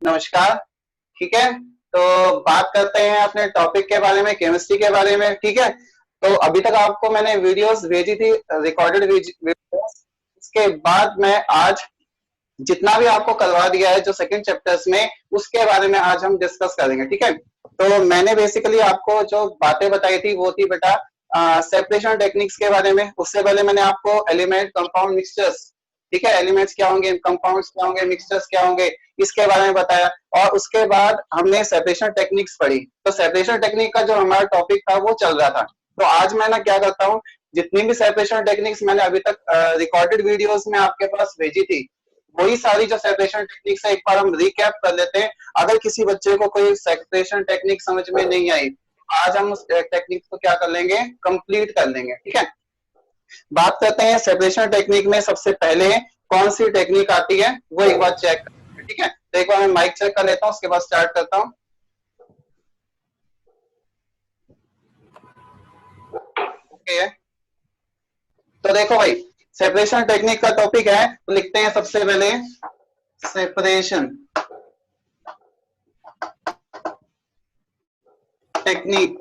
नमस्कार। ठीक है, तो बात करते हैं अपने टॉपिक के बारे में, केमिस्ट्री के बारे में। ठीक है, तो अभी तक आपको मैंने वीडियोस भेजी थी, रिकॉर्डेड वीडियोस। इसके बाद मैं आज जितना भी आपको करवा दिया है जो सेकंड चैप्टर्स में, उसके बारे में आज हम डिस्कस करेंगे। ठीक है, तो मैंने बेसिकली आपको जो बातें बताई थी वो थी बेटा सेपरेशन टेक्निक्स के बारे में। उससे पहले मैंने आपको एलिमेंट, कंपाउंड, मिक्सचर्स, ठीक है, एलिमेंट्स क्या होंगे, कंपाउंड्स क्या होंगे, मिक्सचर्स क्या होंगे, इसके बारे में बताया। और उसके बाद हमने सेपरेशन टेक्निक्स पढ़ी। तो सेपरेशन टेक्निक का जो हमारा टॉपिक था वो चल रहा था। तो आज मैं ना क्या करता हूँ, जितनी भी सेपरेशन टेक्निक्स मैंने अभी तक रिकॉर्डेड वीडियोस में आपके पास भेजी थी, वही सारी जो सेपरेशन टेक्निक्स है एक बार हम रिकैप कर लेते हैं। अगर किसी बच्चे को कोई सेपरेशन टेक्निक समझ में नहीं आई, आज हम उस टेक्निक को क्या कर लेंगे, कंप्लीट कर लेंगे। ठीक है, बात करते हैं सेपरेशन टेक्निक में सबसे पहले कौन सी टेक्निक आती है वो एक बार चेक करते हैं। ठीक है, तो एक बार मैं माइक चेक कर लेता हूँ, उसके बाद स्टार्ट करता हूँ। ओके, तो देखो भाई, सेपरेशन टेक्निक का टॉपिक है, तो लिखते हैं सबसे पहले सेपरेशन टेक्निक।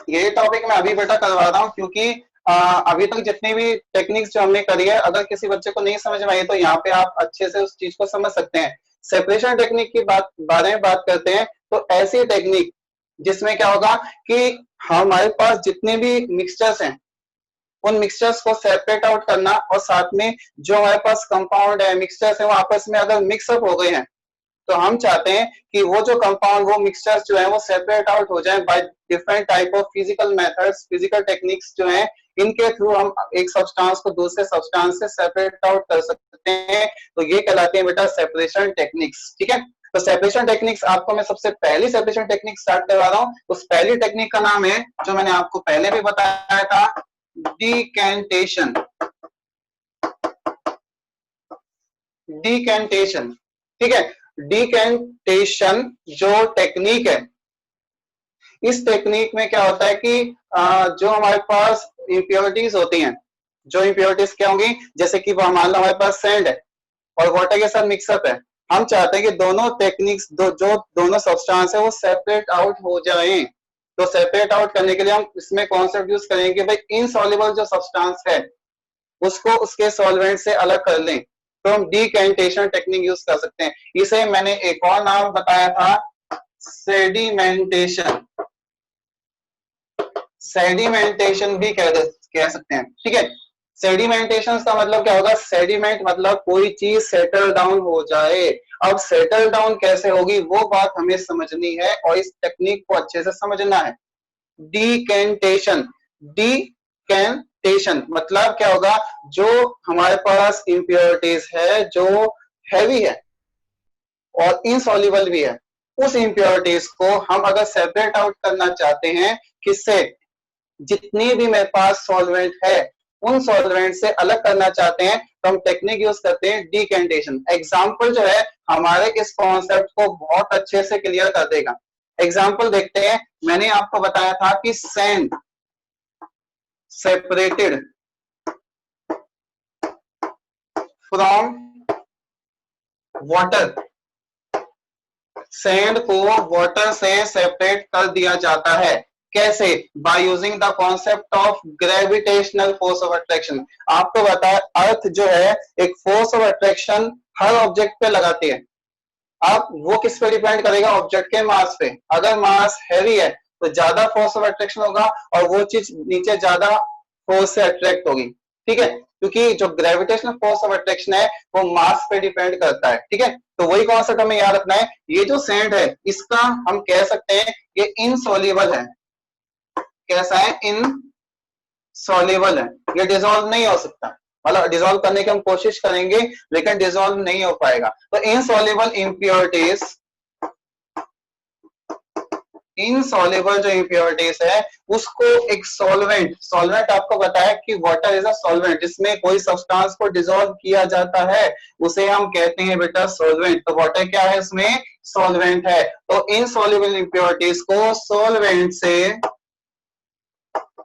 ये टॉपिक मैं अभी बेटा करवा रहा हूँ क्योंकि अभी तक जितनी भी टेक्निक्स जो हमने करी है, अगर किसी बच्चे को नहीं समझ में आई तो यहाँ पे आप अच्छे से उस चीज को समझ सकते हैं। सेपरेशन टेक्निक की बारे में बात करते हैं, तो ऐसी टेक्निक जिसमें क्या होगा कि हमारे पास जितने भी मिक्सचर्स हैं, उन मिक्सचर्स को सेपरेट आउट करना, और साथ में जो हमारे पास कंपाउंड है, मिक्सचर्स है, वो आपस में अगर मिक्सअप हो गए हैं, तो हम चाहते हैं कि वो जो कंपाउंड, वो मिक्सचर्स जो है वो सेपरेट आउट हो जाए by different type of physical methods, physical techniques जो है, इनके थ्रू हम एक सब्सटेंस को दूसरे सब्सटेंस से सेपरेट आउट कर सकते हैं। तो ये कहलाते हैं बेटा सेपरेशन टेक्निक्स। ठीक है, तो सेपरेशन टेक्निक्स आपको मैं सबसे पहली सेपरेशन टेक्निक स्टार्ट करवा रहा हूँ। उस पहली टेक्निक का नाम है, जो मैंने आपको पहले भी बताया था, डिकेंटेशन। डिकेंटेशन, ठीक है, डिकेंटेशन जो टेक्निक है, इस टेक्निक में क्या होता है कि जो हमारे पास इंप्योरिटीज होती हैं, जो इंप्योरिटीज क्या होंगी, जैसे कि मान लो हमारे पास सैंड है और वाटर के साथ मिक्सअप है, हम चाहते हैं कि दोनों टेक्निक्स, जो दोनों सब्सटेंस है वो सेपरेट आउट हो जाएं। तो सेपरेट आउट करने के लिए हम इसमें कॉन्सेप्ट यूज करेंगे कि भाई इनसॉल्युबल जो सब्सटेंस है उसको उसके सॉल्वेंट से अलग कर लें, तो हम डिकेंटेशन टेक्निक यूज कर सकते हैं। इसे मैंने एक और नाम बताया था, सेडिमेंटेशन। सेडिमेंटेशन भी कह सकते हैं। ठीक है, सेडिमेंटेशन का मतलब क्या होगा, सेडिमेंट मतलब कोई चीज सेटल डाउन हो जाए। अब सेटल डाउन कैसे होगी वो बात हमें समझनी है और इस टेक्निक को अच्छे से समझना है। डिकेंटेशन, डिकेंटेशन मतलब क्या होगा, जो हमारे पास इंप्योरिटीज है, जो हैवी है और इनसॉल्युबल भी है, उस इंप्योरिटीज को हम अगर सेपरेट आउट करना चाहते हैं, किससे, जितनी भी मेरे पास सॉल्वेंट है उन सॉल्वेंट से अलग करना चाहते हैं, तो हम टेक्निक यूज करते हैं डिकेंटेशन। एग्जांपल जो है हमारे इस कॉन्सेप्ट को बहुत अच्छे से क्लियर कर देगा। एग्जांपल देखते हैं। मैंने आपको बताया था कि sand separated from water, sand को वाटर से सेपरेट कर दिया जाता है। कैसे, by using the concept of gravitational force of attraction. आपको बताया अर्थ जो है एक force of attraction her object पे लगाती है। अब वो किस पे डिपेंड करेगा, ऑब्जेक्ट के मास पे। अगर मास हैवी है तो ज्यादा फोर्स ऑफ अट्रैक्शन होगा और वो चीज नीचे ज्यादा फोर्स से अट्रैक्ट होगी। ठीक है, क्योंकि जो ग्रेविटेशनल फोर्स ऑफ अट्रैक्शन है वो मास पे डिपेंड करता है। ठीक है, तो वही कॉन्सेप्ट हमें याद रखना है। ये जो सैंड है इसका हम कह सकते हैं ये इनसॉल्युबल है। कैसा है, इनसॉल्युबल है, ये डिसॉल्व नहीं हो सकता। मतलब डिसॉल्व करने की हम कोशिश करेंगे लेकिन डिसॉल्व नहीं हो पाएगा। तो इनसॉल्युबल इंप्योरिटीज, इनसॉल्युबल जो इंप्योरिटीज है उसको एक सॉल्वेंट, सॉल्वेंट आपको बताया कि वाटर इज अ सॉल्वेंट, जिसमें कोई सब्सटेंस को डिसॉल्व किया जाता है उसे हम कहते हैं बेटा सॉल्वेंट। तो वाटर क्या है, उसमें सॉल्वेंट है। तो इनसॉल्युबल इंप्योरिटीज को सॉल्वेंट से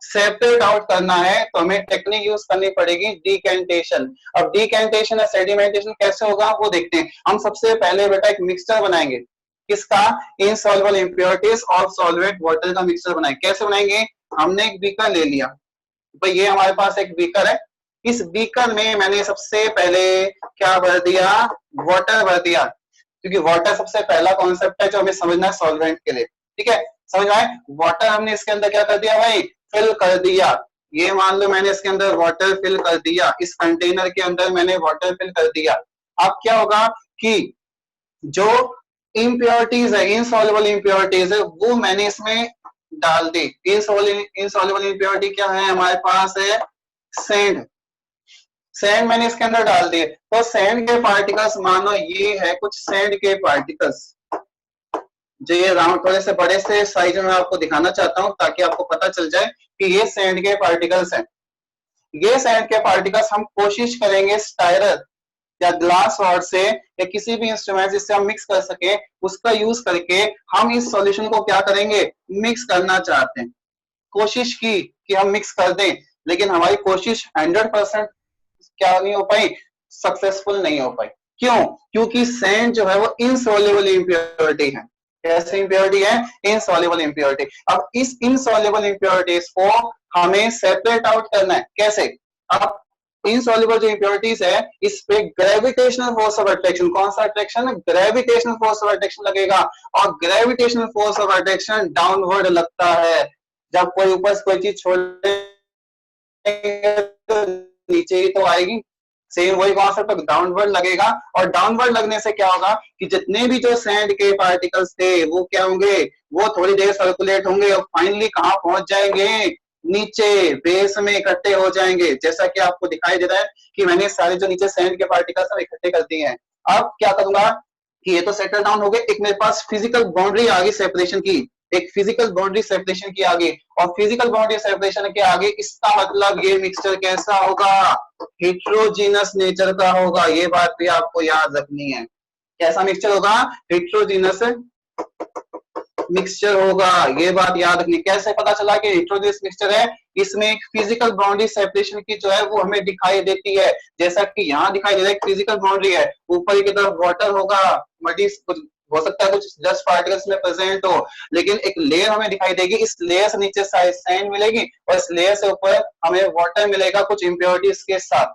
सेपरेट आउट करना है तो हमें टेक्निक यूज करनी पड़ेगी डिकेंटेशन। अब डिकेंटेशन या सेडिमेंटेशन कैसे होगा वो देखते हैं। हम सबसे पहले बेटा एक मिक्सचर बनाएंगे, किसका? इनसॉल्युबल इंप्योरिटीज और सॉल्वेंट वाटर का मिक्सचर बनाएंगे। कैसे बनाएंगे? हमने एक बीकर ले लिया, भाई ये हमारे पास एक बीकर है, इस बीकर में मैंने सबसे पहले क्या भर दिया? वाटर भर दिया, क्योंकि वाटर सबसे पहला कॉन्सेप्ट है जो हमें समझना है सॉल्वेंट के लिए। ठीक है, समझ में आए? वाटर हमने इसके अंदर क्या कर दिया भाई? फिल कर दिया। ये मान लो मैंने इसके अंदर वाटर फिल कर दिया, इस कंटेनर के अंदर मैंने वाटर फिल कर दिया। अब क्या होगा कि जो इम्प्योरिटीज है, इनसॉल्युबल इम्प्योरिटीज है, वो मैंने इसमें डाल दी। इनसॉल्युबल इम्प्योरिटी क्या है हमारे पास? है सैंड। सैंड मैंने इसके अंदर डाल दिए, तो सैंड के पार्टिकल्स मानो ये है कुछ सैंड के पार्टिकल्स, जो ये राउंड थोड़े से बड़े से साइज में आपको दिखाना चाहता हूं ताकि आपको पता चल जाए कि ये सैंड के पार्टिकल्स हैं। ये सैंड के पार्टिकल्स हम कोशिश करेंगे स्टायरर या ग्लास रॉड से या किसी भी इंस्ट्रूमेंट जिससे हम मिक्स कर सके, उसका यूज करके हम इस सॉल्यूशन को क्या करेंगे? मिक्स करना चाहते हैं। कोशिश की कि हम मिक्स कर दें, लेकिन हमारी कोशिश 100% क्या नहीं हो पाई? सक्सेसफुल नहीं हो पाई। क्यों? क्योंकि सैंड जो है वो इनसॉल्युबल इम्प्योरिटी है। कैसे इम्प्योरिटी है? Insoluble impurity. अब इस इनसॉल्युबल इम्प्योरिटीज को हमें सेपरेट आउट करना है। कैसे? अब इनसॉल्युबल जो इम्प्योरिटीज है, इस पे ग्रेविटेशनल फोर्स ऑफ अट्रैक्शन, कौन सा attraction? Gravitational force of attraction लगेगा, और gravitational force of attraction downward लगता है। जब कोई ऊपर से कोई चीज छोड़े तो नीचे ही तो आएगी। सेम वही कॉन्सेप्ट डाउनवर्ड लगेगा, और डाउनवर्ड लगने से क्या होगा कि जितने भी जो सैंड के पार्टिकल्स थे वो क्या होंगे? वो थोड़ी देर सर्कुलेट होंगे और फाइनली कहां पहुंच जाएंगे? नीचे बेस में इकट्ठे हो जाएंगे। जैसा कि आपको दिखाई दे रहा है कि मैंने सारे जो नीचे सैंड के पार्टिकल्स हैं इकट्ठे कर दिए हैं। अब क्या करूंगा कि ये तो सेटल डाउन हो गए, एक मेरे पास फिजिकल बाउंड्री आ गई सेपरेशन की, एक फिजिकल बाउंड्री सेपरेशन की आगे, और फिजिकल बाउंड्री सेपरेशन के आगे इसका मतलब ये मिक्सचर कैसा होगा? हेट्रोजीनस नेचर का होगा। ये बात भी आपको याद रखनी है। कैसा मिक्सचर होगा? हेट्रोजीनस मिक्सचर होगा। ये बात याद रखनी। कैसे पता चला कि हेट्रोजीनस मिक्सचर है? इसमें एक फिजिकल बाउंड्री सेपरेशन की जो है वो हमें दिखाई देती है। जैसा कि यहाँ दिखाई दे रहा है फिजिकल बाउंड्री है, ऊपर की तरफ वाटर होगा, मटी हो सकता है कुछ डस्ट पार्टिकल्स में प्रेजेंट हो, लेकिन एक लेयर हमें दिखाई देगी। इस लेयर से नीचे सैंड मिलेगी और इस लेयर से ऊपर हमें वाटर मिलेगा कुछ इम्प्योरिटीज के साथ।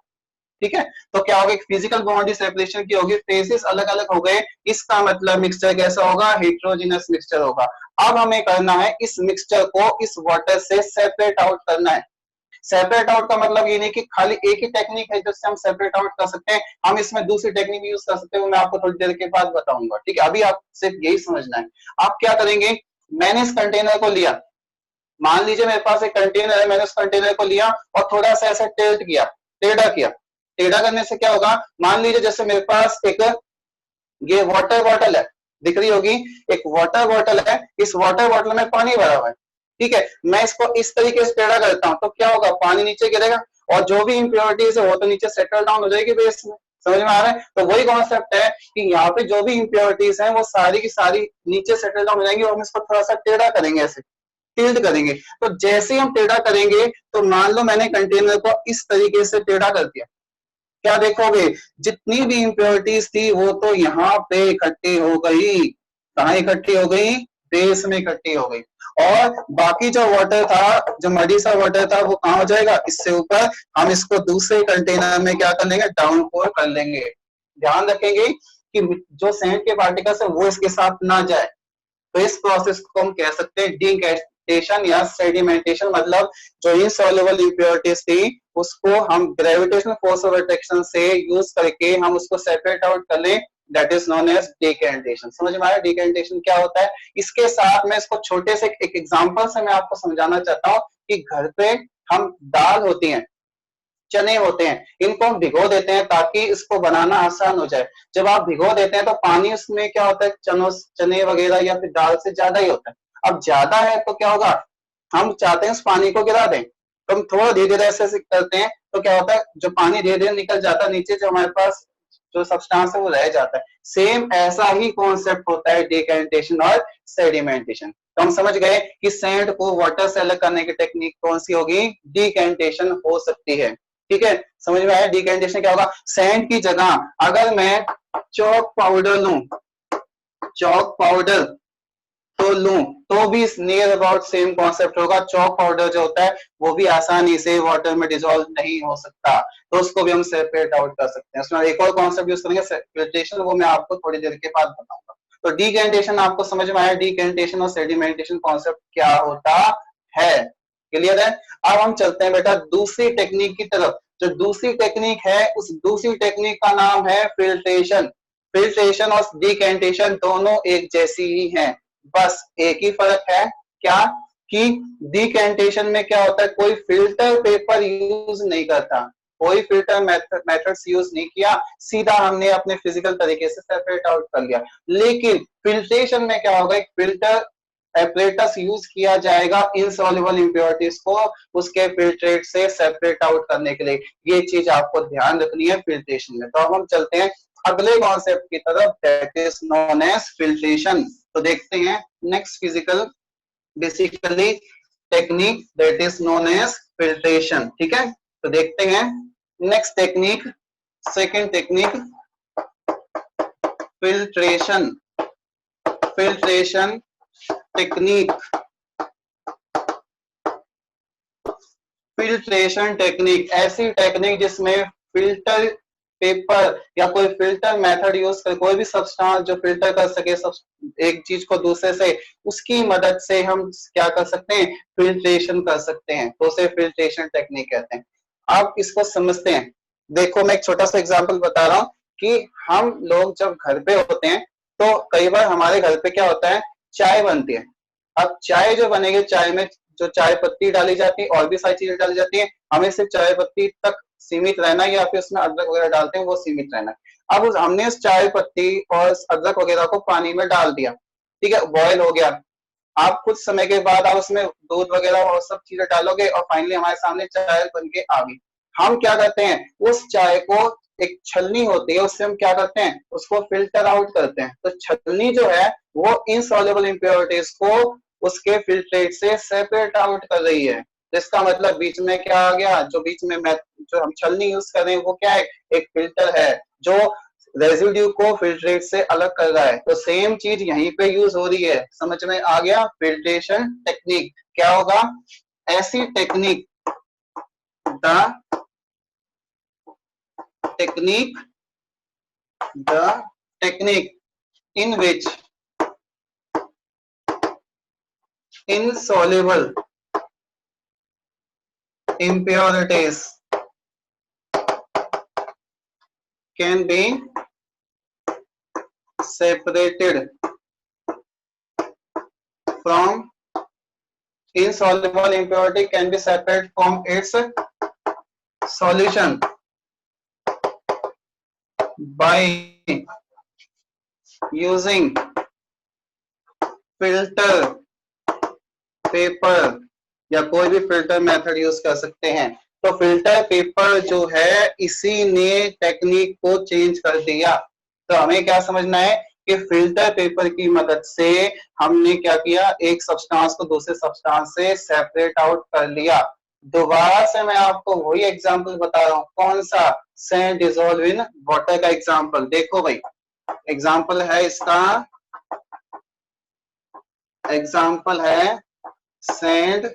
ठीक है, तो क्या होगा? फिजिकल बाउंड्री सेपरेशन की होगी, फेसेस अलग अलग हो गए। इसका मतलब मिक्सचर कैसा होगा? हेट्रोजीनस मिक्सचर होगा। अब हमें करना है इस मिक्सचर को इस वाटर से सेपरेट आउट करना है। सेपरेट आउट का मतलब ये नहीं कि खाली एक ही टेक्निक है जिससे हम सेपरेट आउट कर सकते हैं, हम इसमें दूसरी टेक्निक यूज कर सकते हैं, वो मैं आपको थोड़ी देर के बाद बताऊंगा। ठीक है, अभी आप सिर्फ यही समझना है। आप क्या करेंगे? मैंने इस कंटेनर को लिया, मान लीजिए मेरे पास एक कंटेनर है, मैंने उस कंटेनर को लिया और थोड़ा सा ऐसा टिल्ट किया, टेढ़ा किया। टेढ़ा करने से क्या होगा? मान लीजिए जैसे मेरे पास एक ये वाटर बॉटल है, दिख रही होगी, एक वाटर बॉटल है, इस वाटर बॉटल में पानी भरा हुआ है। ठीक है, मैं इसको इस तरीके से टेढ़ा करता हूं तो क्या होगा? पानी नीचे गिरेगा और जो भी इम्प्योरिटीज है वो तो नीचे सेटल डाउन हो जाएगी बेस में। समझ में आ रहा है? तो वही कॉन्सेप्ट है कि यहाँ पे जो भी इम्प्योरिटीज हैं वो सारी की सारी नीचे सेटल डाउन हो जाएंगी, और हम इसको थोड़ा सा टेढ़ा करेंगे, ऐसे टिल्ट करेंगे। तो जैसे ही हम टेढ़ा करेंगे तो मान लो मैंने कंटेनर को इस तरीके से टेढ़ा कर दिया, क्या देखोगे? जितनी भी इम्प्योरिटीज थी वो तो यहाँ पे इकट्ठी हो गई। कहाँ इकट्ठी हो गई? बेस में इकट्ठी हो गई। और बाकी जो वाटर था, जो मडी सा वाटर था, वो कहाँ हो जाएगा? इससे ऊपर। हम इसको दूसरे कंटेनर में क्या कर लेंगे? डाउन पोर कर लेंगे। ध्यान रखेंगे कि जो सैंड के पार्टिकल्स है वो इसके साथ ना जाए। तो इस प्रोसेस को हम कह सकते हैं डिकैस्टेशन या सेडिमेंटेशन। मतलब जो इनसॉल्युबल इम्प्योरिटीज थी उसको हम ग्रेविटेशनल फोर्स ऑफ अट्रैक्शन से यूज करके हम उसको सेपरेट आउट कर लें, that is known as decantation. समझ में आया डिकैंटेशन क्या होता है? इसके साथ में इसको छोटे से एक एग्जांपल से मैं आपको समझाना चाहता हूँ कि घर पे हम दाल होती है, चने होते हैं, इनको हम भिगो देते हैं ताकि इसको बनाना आसान हो जाए। जब आप भिगो देते हैं तो पानी उसमें क्या होता है? चने वगैरह या फिर दाल से ज्यादा ही होता है। अब ज्यादा है तो क्या होगा? हम चाहते हैं उस पानी को गिरा दें, तो हम थोड़ा धीरे धीरे ऐसे करते हैं तो क्या होता है? जो पानी धीरे धीरे निकल जाता है नीचे, जो हमारे पास जो सब्सटेंस है वो रह जाता है। सेम ऐसा ही कॉन्सेप्ट होता है डिकेंटेशन और सेडिमेंटेशन। तो हम समझ गए कि सैंड को वाटर से अलग करने की टेक्निक कौन सी होगी, डिकेंटेशन हो सकती है। ठीक है, समझ में आया डिकेंटेशन क्या होगा। सैंड की जगह अगर मैं चॉक पाउडर लूं, चॉक पाउडर तो लूं तो भी नियर अबाउट सेम कॉन्सेप्ट होगा। चॉक पाउडर जो होता है वो भी आसानी से वाटर में डिसॉल्व नहीं हो सकता, तो उसको भी हम सेपरेट आउट कर सकते हैं। उसमें एक और कॉन्सेप्ट यूज करेंगे फिल्ट्रेशन, वो मैं आपको थोड़ी देर के बाद बताऊंगा। तो डिकेंटेशन आपको समझ में आया, डिकेंटेशन और सेडिमेंटेशन कॉन्सेप्ट क्या होता है, क्लियर है। अब हम चलते हैं बेटा दूसरी टेक्निक की तरफ। जो दूसरी टेक्निक है उस दूसरी टेक्निक का नाम है फिल्ट्रेशन। फिल्ट्रेशन और डिकेंटेशन दोनों एक जैसी ही हैं, बस एक ही फर्क है क्या कि डिकेंटेशन में क्या होता है, कोई फिल्टर पेपर यूज नहीं करता, कोई फिल्टर मेथड्स यूज नहीं किया, सीधा हमने अपने फिजिकल तरीके से सेपरेट आउट कर लिया। लेकिन फिल्ट्रेशन में क्या होगा, एक फिल्टर एपरेटस यूज किया जाएगा इनसॉल्युबल इंप्योरिटीज को उसके फिल्ट्रेट से सेपरेट आउट करने के लिए। ये चीज आपको ध्यान रखनी है फिल्ट्रेशन में। तो अब हम चलते हैं अगले कॉन्सेप्ट की तरफ, that is known as filtration. तो देखते हैं next physical basically technique that is known as filtration. ठीक है, तो देखते हैं next technique, second technique filtration. Filtration technique, filtration technique ऐसी टेक्निक जिसमें फिल्टर पेपर या कोई फिल्टर मेथड यूज कर, कोई भी सब्सटेंस जो फिल्टर कर सके एक चीज को दूसरे से, उसकी मदद से हम क्या कर सकते हैं, फिल्ट्रेशन कर सकते हैं, तो उसे फिल्ट्रेशन टेक्निक कहते हैं। आप इसको समझते हैं, देखो मैं एक छोटा सा एग्जांपल बता रहा हूँ कि हम लोग जब घर पे होते हैं तो कई बार हमारे घर पे क्या होता है, चाय बनती है। अब चाय जो बनेगी, चाय में जो चाय पत्ती डाली जाती है और भी सारी चीजें डाली जाती है, हमें सिर्फ चाय पत्ती तक सीमित रहना है या फिर उसमें अदरक वगैरह डालते हैं वो सीमित रहना है। अब हमने उस चाय पत्ती और अदरक वगैरह को पानी में डाल दिया, ठीक है, बॉयल हो गया। आप कुछ समय के बाद आप उसमें दूध वगैरह और सब चीजें डालोगे और फाइनली हमारे सामने चाय बन के आ गई। हम क्या करते हैं, उस चाय को एक छलनी होती है उससे हम क्या करते हैं, उसको फिल्टर आउट करते हैं। तो छलनी जो है वो इनसॉल्युबल इंप्योरिटीज को उसके फिल्ट्रेट से सेपरेट आउट कर रही है। इसका मतलब बीच में क्या आ गया, जो बीच में जो हम छलनी यूज कर रहे हैं वो क्या है, एक फिल्टर है जो रेजिड्यू को फिल्ट्रेट से अलग कर रहा है। तो सेम चीज यहीं पे यूज हो रही है, समझ में आ गया। फिल्ट्रेशन टेक्निक क्या होगा, ऐसी technique, the technique in which insoluble impurities can be separated from insoluble impurity can be separated from its solution by using filter paper या कोई भी फिल्टर मेथड यूज कर सकते हैं। तो फिल्टर पेपर जो है इसी ने टेक्निक को चेंज कर दिया। तो हमें क्या समझना है कि फिल्टर पेपर की मदद से हमने क्या किया, एक सब्सटेंस को दूसरे सब्सटेंस से सेपरेट आउट कर लिया। दोबारा से मैं आपको वही एग्जांपल बता रहा हूँ, कौन सा, सैंड डिसॉल्व इन वाटर का एग्जांपल। देखो भाई एग्जांपल है इसका, एग्जांपल है sand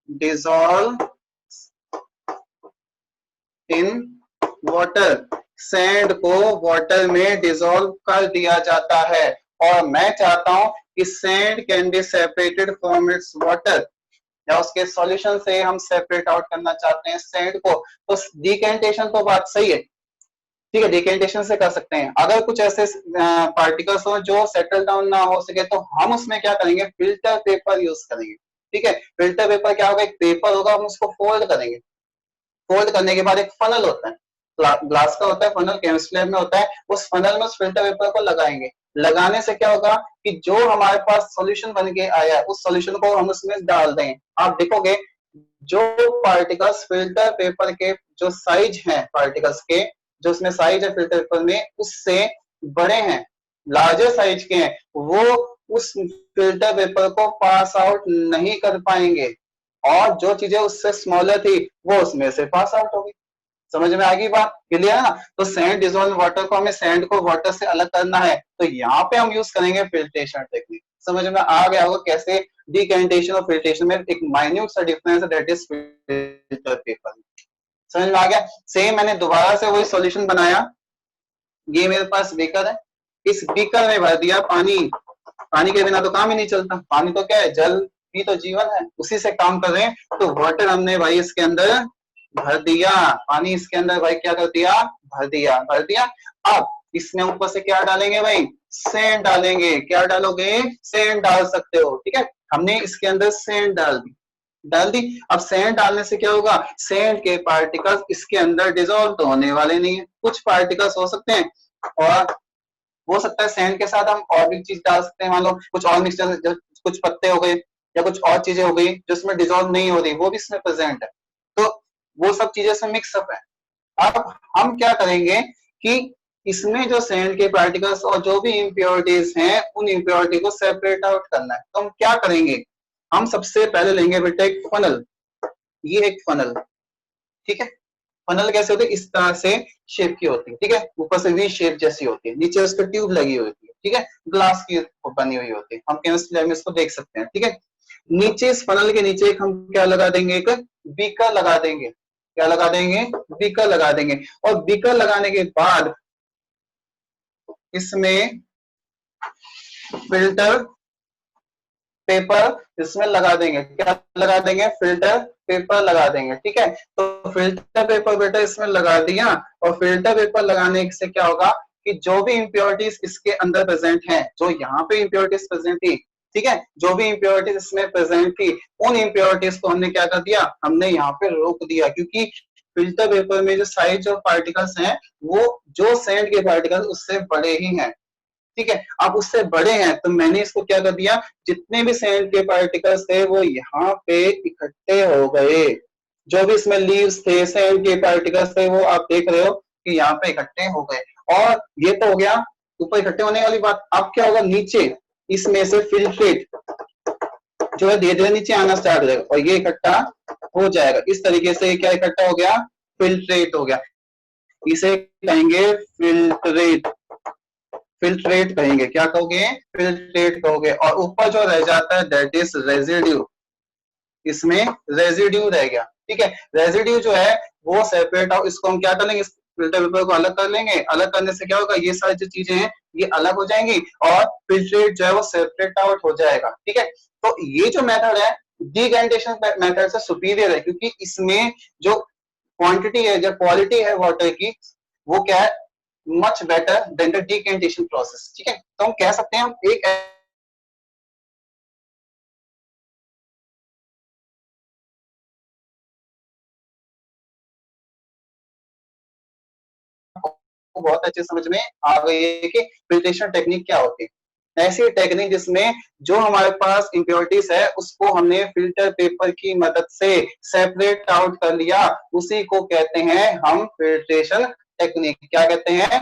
dissolve in water. Sand को वाटर में डिसॉल्व कर दिया जाता है और मैं चाहता हूं कि sand can be separated from its water, या उसके सॉल्यूशन से हम सेपरेट आउट करना चाहते हैं सैंड को। तो डिकेंटेशन तो बात सही है, ठीक है, डिकेंटेशन से कर सकते हैं। अगर कुछ ऐसे पार्टिकल्स हो जो सेटल डाउन ना हो सके तो हम उसमें क्या करेंगे, फिल्टर पेपर यूज करेंगे। ठीक है, फिल्टर पेपर क्या होगा, एक पेपर होगा, हम उसको फोल्ड करेंगे। फोल्ड करने के बाद एक फनल होता है, ग्लास का होता है फनल, केमिस्ट्री लैब में होता है, उस फनल में उस फिल्टर पेपर को लगाएंगे। लगाने से क्या होगा कि जो हमारे पास सॉल्यूशन बन के आया है उस सॉल्यूशन को हम उसमें डाल दें। आप देखोगे जो पार्टिकल्स फिल्टर पेपर के जो साइज हैं पार्टिकल्स के जो उसमें साइज है फिल्टर पेपर में उससे बड़े हैं, लार्जर साइज के हैं, वो उस फिल्टर पेपर को पास आउट नहीं कर पाएंगे, और जो चीजें उससे स्मॉलर थी वो उसमें से पास आउट हो गई। समझ में आ गई बात, क्लियर है ना। तो सैंड डिजोल्व वाटर को, हमें सैंड को वाटर से अलग करना है, तो यहाँ पे हम यूज करेंगे फिल्ट्रेशन टेक्निक। समझ में आ गया होगा कैसे डिकेंटेशन और फिल्ट्रेशन में एक माइन्यूट सा डिफरेंस है, दैट इज फिल्टर पेपर। समझ में आ गया। सेम मैंने दोबारा से वही सॉल्यूशन बनाया, ये मेरे पास बीकर है, इस बीकर में भर दिया पानी, पानी के बिना तो काम ही नहीं चलता, पानी तो क्या है, जल ही तो जीवन है, उसी से काम कर रहे हैं। तो वाटर हमने भाई इसके अंदर भर दिया, पानी इसके अंदर भाई क्या कर दिया, भर दिया। अब इसमें ऊपर से क्या डालेंगे भाई, सैंड डालेंगे। क्या डालोगे, सैंड डाल सकते हो, ठीक है। हमने इसके अंदर सैंड डाल दी। अब सैंड डालने से क्या होगा, सैंड के पार्टिकल्स इसके अंदर डिजोल्व तो होने वाले नहीं है, कुछ पार्टिकल्स हो सकते हैं, और हो सकता है सैंड के साथ हम और भी चीज डाल सकते हैं, मान लो कुछ और मिक्सचर, कुछ पत्ते हो गए या कुछ और चीजें हो गई जो इसमें डिजोल्व नहीं हो रही, वो भी इसमें प्रेजेंट है, तो वो सब चीजें इसमें मिक्सअप है। अब हम क्या करेंगे कि इसमें जो सैंड के पार्टिकल्स और जो भी इम्प्योरिटीज हैं उन इम्प्योरिटी को सेपरेट आउट करना है। तो हम क्या करेंगे, हम सबसे पहले लेंगे बेटा एक फनल, ये एक फनल, ठीक है। फनल कैसे होती है, इस तरह से शेप की होती है, ठीक है, ऊपर से वी शेप जैसी होती है, नीचे उसके ट्यूब लगी होती है, ठीक है, ग्लास की बनी हुई होती है, हम केमिस्ट्री लैब में इसको देख सकते हैं, ठीक है। नीचे इस फनल के नीचे एक हम क्या लगा देंगे, एक बीकर लगा देंगे। क्या लगा देंगे, बीकर लगा देंगे। और बीकर लगाने के बाद इसमें फिल्टर पेपर इसमें लगा देंगे। क्या लगा देंगे, फिल्टर पेपर लगा देंगे, ठीक है। तो फिल्टर पेपर बेटा इसमें लगा दिया, और फिल्टर पेपर लगाने से क्या होगा कि जो भी इंप्योरिटीज इसके अंदर प्रेजेंट हैं, जो यहाँ पे इंप्योरिटीज प्रेजेंट थी, ठीक है, जो भी इंप्योरिटीज इसमें प्रेजेंट थी, उन इंप्योरिटीज को हमने क्या कर दिया, हमने यहाँ पे रोक दिया, क्योंकि फिल्टर पेपर में जो साइज ऑफ पार्टिकल्स हैं वो जो सैंड के पार्टिकल्स उससे बड़े ही हैं, ठीक है। अब उससे बड़े हैं तो मैंने इसको क्या कर दिया, जितने भी सैंड के पार्टिकल्स थे वो यहाँ पे इकट्ठे हो गए, जो भी इसमें लीव्स थे, सैंड के पार्टिकल्स थे, वो आप देख रहे हो कि यहाँ पे इकट्ठे हो गए। और ये तो हो गया ऊपर इकट्ठे होने वाली बात। अब क्या होगा, नीचे इसमें से फिल्ट्रेट जो है धीरे धीरे नीचे आना स्टार्ट हो जाएगा, और ये इकट्ठा हो जाएगा। इस तरीके से क्या इकट्ठा हो गया, फिल्ट्रेट हो गया, इसे कहेंगे फिल्ट्रेट, फिल्ट्रेट कहेंगे। क्या कहोगे, फिल्ट्रेट कहोगे। और ऊपर जो रह जाता है दैट इज रेजिड्यू, इसमें रेजिड्यू रह गया, ठीक है। रेजिड्यू जो है वो सेपरेट आउट, इसको हम क्या कर लेंगे, फिल्टर पेपर को अलग कर लेंगे। अलग करने से क्या होगा, ये सारी जो चीजें हैं ये अलग हो जाएंगी, और फिल्ट्रेट जो है वो सेपरेट आउट हो जाएगा, ठीक है। तो ये जो मेथड है डिकैंटेशन मेथड से सुपीरियर है, क्योंकि इसमें जो क्वांटिटी है, जो क्वालिटी है वाटर की, वो क्या है, much better than the decantation process, ठीक है। तो हम कह सकते हैं हम एक बहुत अच्छे समझ में आ गई है कि फिल्ट्रेशन टेक्निक क्या होती है। ऐसी टेक्निक जिसमें जो हमारे पास इम्प्योरिटीज है उसको हमने फिल्टर पेपर की मदद से सेपरेट आउट कर लिया, उसी को कहते हैं हम फिल्ट्रेशन टेक्निक। क्या कहते हैं,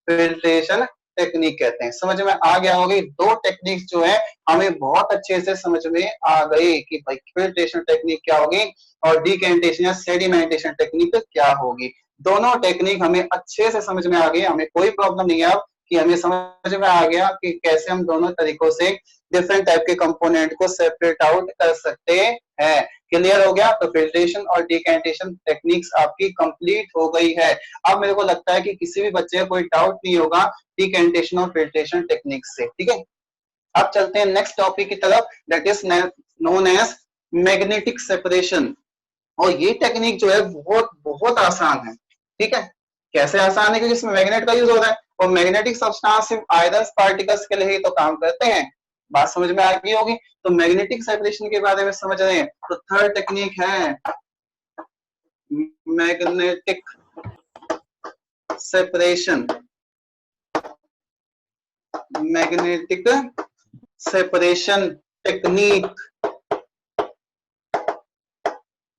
फिल्ट्रेशन टेक्निक कहते हैं। समझ में आ गया होगी, दो टेक्निक्स जो है हमें बहुत अच्छे से समझ में आ गई कि भाई फिल्ट्रेशन टेक्निक क्या होगी और डिकेंटेशन या सेडिमेंटेशन टेक्निक क्या होगी। दोनों टेक्निक हमें अच्छे से समझ में आ गई, हमें कोई प्रॉब्लम नहीं है अब कि हमें समझ में आ गया कि कैसे हम दोनों तरीकों से डिफरेंट टाइप के कंपोनेंट को सेपरेट आउट कर सकते हैं। क्लियर हो गया। तो फिल्ट्रेशन और डिकेंटेशन टेक्निक्स आपकी कंप्लीट हो गई है। अब मेरे को लगता है कि किसी भी बच्चे को कोई डाउट नहीं होगा डिकेंटेशन और फिल्ट्रेशन टेक्निक से, ठीक है। अब चलते हैं नेक्स्ट टॉपिक की तरफ, that is known as magnetic separation. और ये टेक्निक जो है बहुत बहुत आसान है, ठीक है। कैसे आसान है, क्योंकि इसमें मैग्नेट का यूज हो रहा है, और मैग्नेटिक सब्सटेंस सिर्फ आयरन पार्टिकल्स के लिए ही तो काम करते हैं। बात समझ में आ गई होगी। तो मैग्नेटिक सेपरेशन के बारे में समझ रहे हैं, तो थर्ड टेक्निक है magnetic separation. Magnetic separation technique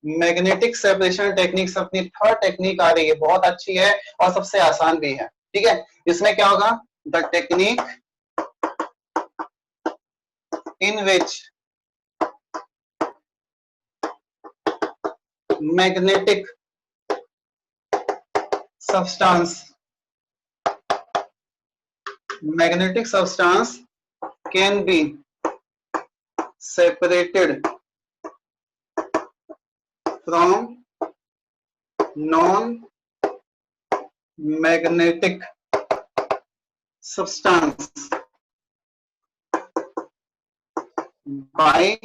magnetic separation techniques अपनी थर्ड टेक्निक आ रही है, बहुत अच्छी है और सबसे आसान भी है। ठीक है, इसमें क्या होगा, the technique in which magnetic substance can be separated from non-magnetic substance by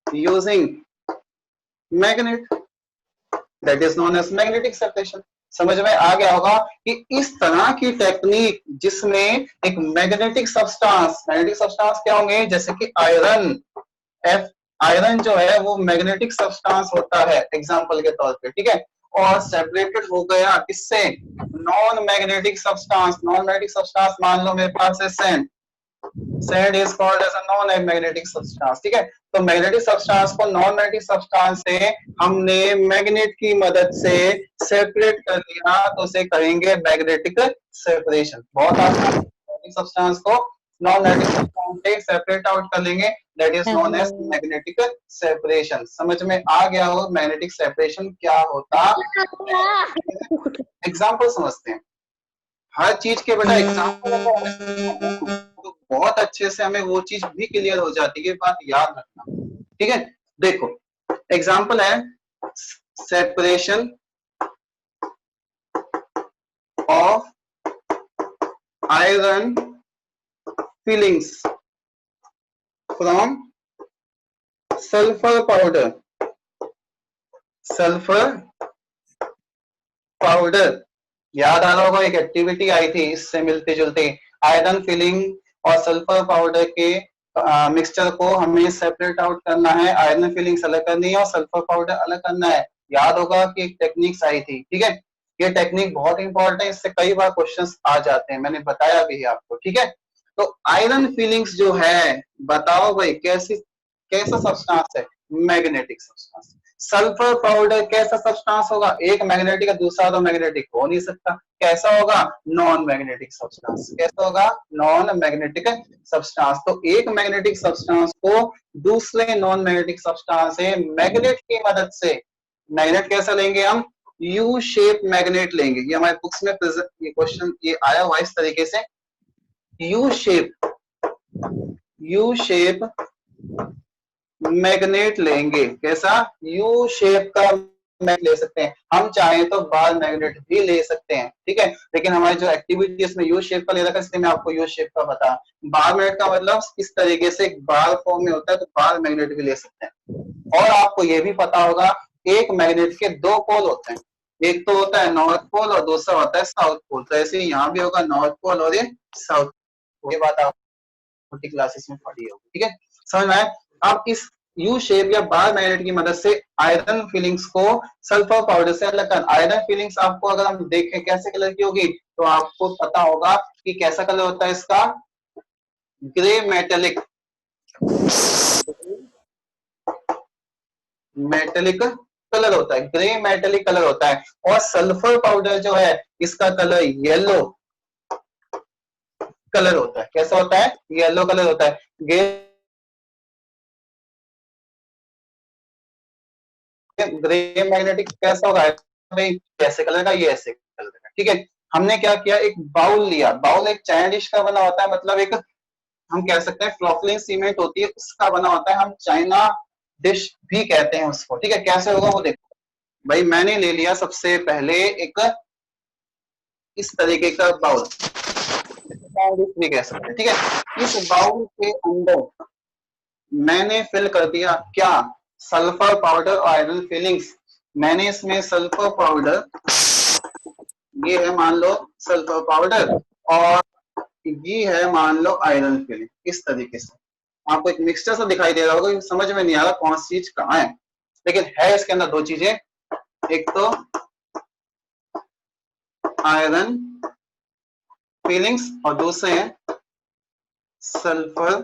using magnet, that is known as magnetic separation। समझ में आ गया होगा कि इस तरह की टेक्निक जिसमें एक मैग्नेटिक सब्सटेंस क्या होंगे, जैसे कि आयरन, आयरन जो है वो मैग्नेटिक सब्सटेंस होता है एग्जांपल के तौर पे, ठीक है, और सेपरेटेड हो गया किससे, नॉन मैग्नेटिक सब्सटेंस मान लो मेरे पास है sand is called as a non magnetic substance. ठीक है, तो मैग्नेटिक सब्सटेंस को नॉन मैग्नेटिक सब्सटेंस से हमने मैग्नेट की मदद से सेपरेट कर दिया, तो उसे कहेंगे मैग्नेटिक सेपरेशन। बहुत आसान, मैग्नेटिक सब्सटेंस को नॉन मैग्नेटिक सब्सटेंस से सेपरेट आउट कर लेंगे, that is known as magnetic separation. समझ में आ गया हो मैग्नेटिक सेपरेशन क्या होता है। एग्जाम्पल समझते हैं, हर चीज के बेटा एग्जाम्पल तो बहुत अच्छे से हमें वो चीज भी क्लियर हो जाती है, बात याद रखना। ठीक है, देखो एग्जाम्पल है separation of iron filings from sulphur powder. याद आ रहा होगा, एक एक्टिविटी आई थी इससे मिलते जुलते, आयरन फिलिंग और सल्फर पाउडर के मिक्सचर को हमें सेपरेट आउट करना है, आयरन फिलिंग्स अलग करनी है और सल्फर पाउडर अलग करना है। याद होगा कि एक टेक्निक्स आई थी। ठीक है, ये टेक्निक बहुत इंपॉर्टेंट है, इससे कई बार क्वेश्चंस आ जाते हैं, मैंने बताया भी है आपको। ठीक है, तो आयरन फिलिंग्स जो है, बताओ भाई कैसा सब्सटेंस है, मैग्नेटिक सब्सटेंस। सल्फर पाउडर कैसा सब्सटेंस होगा, एक मैग्नेटिक दूसरा तो मैग्नेटिक हो नहीं सकता, कैसा होगा, नॉन मैग्नेटिक सब्सटेंस। कैसा होगा, नॉन मैग्नेटिक सब्सटेंस। तो एक मैग्नेटिक सब्सटेंस को दूसरे नॉन मैग्नेटिक सब्सटेंस से मैग्नेट की मदद से, मैग्नेट कैसा लेंगे हम, यू शेप मैग्नेट लेंगे। ये हमारे बुक्स में ये क्वेश्चन ये आया हुआ इस तरीके से, यू शेप मैग्नेट लेंगे। कैसा, यू शेप का मैग्नेट ले सकते हैं, हम चाहें तो बार मैग्नेट भी ले सकते हैं। ठीक है, लेकिन हमारी जो एक्टिविटी इसमें यू शेप का ले रखा है, इसलिए मैं आपको यू शेप का बता। बार मैग्नेट का मतलब इस तरीके से बार फॉर्म में होता है, तो बार मैग्नेट भी ले सकते हैं। और आपको ये भी पता होगा, एक मैग्नेट के दो पोल होते हैं, एक तो होता है नॉर्थ पोल और दूसरा होता है साउथ पोल। तो ऐसे ही यहाँ भी होगा नॉर्थ पोल और ये साउथ पोल। ये बात आप छोटी क्लासेस में पढ़ी होगी। ठीक है, समझ में आया। अब इस यू शेप या बार मैग्नेट की मदद से आयरन फिलिंग्स को सल्फर पाउडर से अलग कर। आयरन फिलिंग्स आपको अगर हम देखें कैसे कलर की होगी, तो आपको पता होगा कि कैसा कलर होता है इसका, ग्रे मेटेलिक कलर होता है, ग्रे मेटेलिक कलर होता है। और सल्फर पाउडर जो है इसका कलर येलो कलर होता है। कैसा होता है, येलो कलर होता है। ग्रे मैग्नेटिक कैसा होगा भाई, ऐसे कलर का, ये ऐसे कलर का। ठीक है, हमने क्या किया, एक बाउल लिया, बाउल एक चाइना डिश का बना होता है, मतलब एक हम कह सकते हैं फ्लोफलिन सीमेंट होती है उसका बना होता है, हम चाइना डिश भी कहते हैं उसको। ठीक है, कैसे होगा वो देखो भाई। मैंने ले लिया सबसे पहले एक इस तरीके का बाउल भी कह सकते हैं। ठीक है, इस बाउल के अंदर मैंने फिल कर दिया क्या, सल्फर पाउडर और आयरन फिलिंग्स। मैंने इसमें सल्फर पाउडर, ये है मान लो सल्फर पाउडर, और ये है मान लो आयरन फिलिंग। इस तरीके से आपको एक मिक्सचर सा दिखाई दे रहा होगा, समझ में नहीं आ रहा कौन सी चीज कहाँ है, लेकिन है इसके अंदर दो चीजें, एक तो आयरन फिलिंग्स और दूसरे हैं सल्फर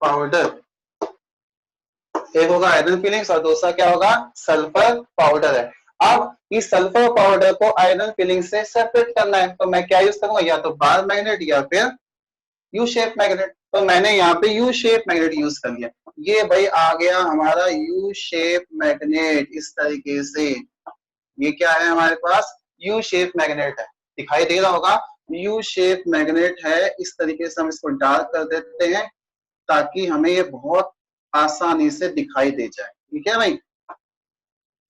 पाउडर। एक होगा आयरन फिलिंग्स और दूसरा क्या होगा, सल्फर पाउडर है। अब इस सल्फर पाउडर को आयरन फिलिंग से सेपरेट करना है, तो मैं क्या यूज करूंगा, या तो बार मैग्नेट या फिर यू शेप मैग्नेट। तो मैंने यहाँ पे यू शेप मैग्नेट यूज कर लिया। ये भाई आ गया हमारा यू शेप मैग्नेट इस तरीके से। ये क्या है हमारे पास, यू शेप मैग्नेट है, दिखाई दे रहा होगा, यू शेप मैग्नेट है। इस तरीके से हम इसको डार्क कर देते हैं ताकि हमें ये बहुत आसानी से दिखाई दे जाए। ठीक है भाई,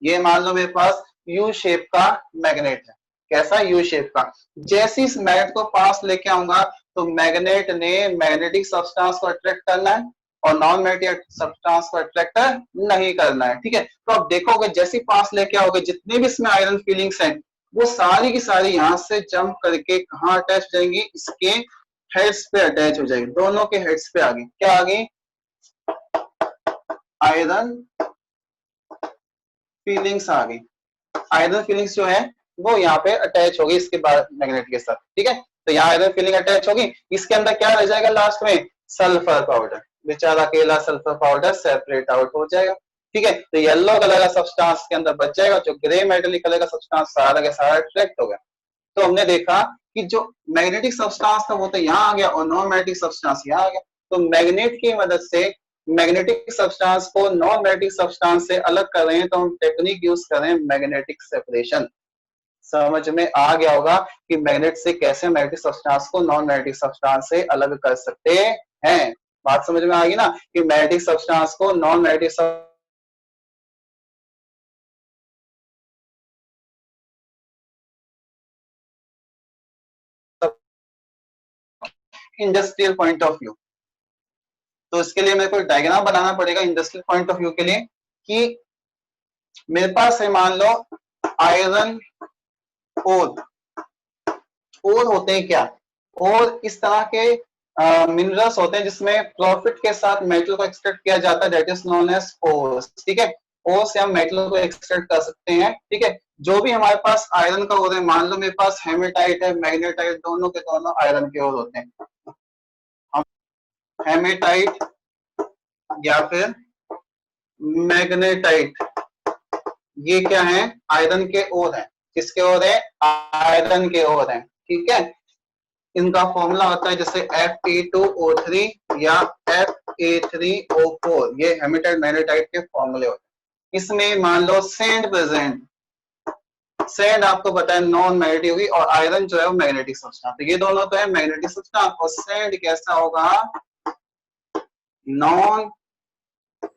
ये मान लो मेरे पास यू शेप का मैग्नेट है। कैसा, यू शेप का। जैसे इस मैग्नेट को पास लेके आऊंगा तो मैग्नेट ने मैग्नेटिक सब्सटेंस को अट्रैक्ट करना है और नॉन मैग्नेटिक सब्सटेंस को अट्रैक्ट नहीं करना है। ठीक है, तो अब देखोगे जैसे ही पास लेके आओगे जितने भी इसमें आयरन फीलिंग्स हैं वो सारी की सारी यहाँ से जंप करके कहाँ अटैच हो जाएंगी, इसके हेड्स पे अटैच हो जाएगी। दोनों के हेड्स पे आ गई, क्या आ गई, आयरन फीलिंग्स आ गई। आयरन फीलिंग्स जो है वो यहाँ पे अटैच होगी इसके बाद मैग्नेट के साथ। ठीक है, तो यहाँ आयरन फीलिंग अटैच होगी, इसके अंदर क्या रह जाएगा लास्ट में, सल्फर पाउडर। बेचारा अकेला सल्फर पाउडर सेपरेट आउट हो जाएगा। ठीक है, तो येलो कलर का सब्सटेंस के अंदर बच जाएगा, जो ग्रे मेटेलिक कलर का सब्सटेंस सारा का सारा अट्रैक्ट हो गया। तो हमने देखा कि जो मैग्नेटिक सब्सटेंस था वो तो यहाँ आ गया और नॉन मैग्नेटिक सब्सटेंस यहाँ आ गया। तो मैग्नेट की मदद से मैग्नेटिक सब्सटेंस को नॉन मैग्नेटिक सब्सटेंस से अलग कर रहे हैं, तो हम टेक्निक यूज कर रहे हैं मैग्नेटिक सेपरेशन। समझ में आ गया होगा कि मैग्नेट से कैसे मैग्नेटिक सब्सटेंस को नॉन मैग्नेटिक सब्सटेंस से अलग कर सकते हैं। बात समझ में आ गई ना, कि मैग्नेटिक सब्सटेंस को non magnetic industrial point of view. तो इसके लिए मेरे को डायग्राम बनाना पड़ेगा इंडस्ट्रियल पॉइंट ऑफ व्यू के लिए, कि मेरे पास है मान लो आयरन ओर। ओर होते हैं क्या, और इस तरह के मिनरल्स होते हैं जिसमें प्रॉफिट के साथ मेटल को एक्सट्रैक्ट किया जाता है, that is known as ores. ठीक है, ओर से हम मेटल को एक्सट्रैक्ट कर सकते हैं। ठीक है, जो भी हमारे पास आयरन का ओर है, मान लो मेरे पास हेमेटाइट है मैग्नेटाइट, दोनों के दोनों आयरन के ओर होते हैं। हम हेमेटाइट या फिर मैग्नेटाइट, ये क्या है, आयरन के ओर है। किसके ओर है, आयरन के ओर है। ठीक है, इनका फॉर्मूला होता है जैसे Fe2O3 या Fe3O4, ये हेमेटाइट मैग्नेटाइट के फॉर्मूले होते हैं। इसमें मान लो सैंड प्रेजेंट, सैंड आपको पता है नॉन मैग्नेटिक होगी और आयरन जो है वो मैग्नेटिक सब्सटेंस, तो ये दोनों तो है मैग्नेटिक सब्सटेंस। और सैंड कैसा होगा, नॉन